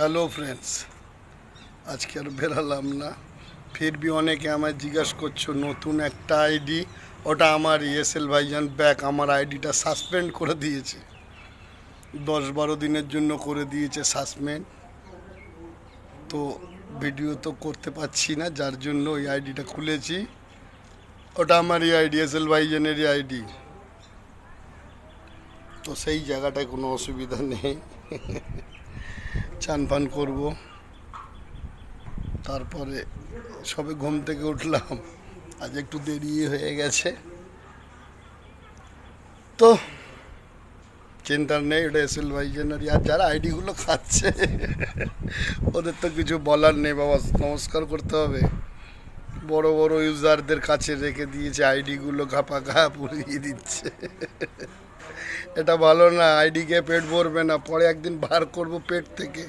Hello friends, আজকে আর বেরালাম না। ফির বি অনেকে আমায় জিজ্ঞাসা করছো নতুন একটা আইডি, ওটা আমার এসএল ভাইজান ব্যাক আমার আইডিটা সাসপেন্ড করে দিয়েছে, 10-12 দিনের জন্য করে দিয়েছে সাসপেন্ড। তো ভিডিও তো করতে পারছি না, যার জন্য ওই আইডিটা খুলেছি। ওটা আমারই আইডি, এসএল ভাইজানেরই আইডি। তো সেই জায়গাটায় কোনো অসুবিধা নেই। চান পান করবো, তারপরে সবে ঘুম থেকে উঠলাম, আজ একটু দেরি হয়ে গেছে। তো চিন্তার নেই, ওটা এসএল ভাইজানেরই। আর যারা আইডিগুলো খাচ্ছে ওদের তো কিছু বলার নেই বাবা, নমস্কার করতে হবে। বড় বড় ইউজারদের কাছে রেখে দিয়েছে আইডিগুলো, ঘাপা ঘা পুড়িয়ে দিচ্ছে। এটা ভালো না, আইডিকে পেট ভরবে না, পরে একদিন বার করব পেট থেকে।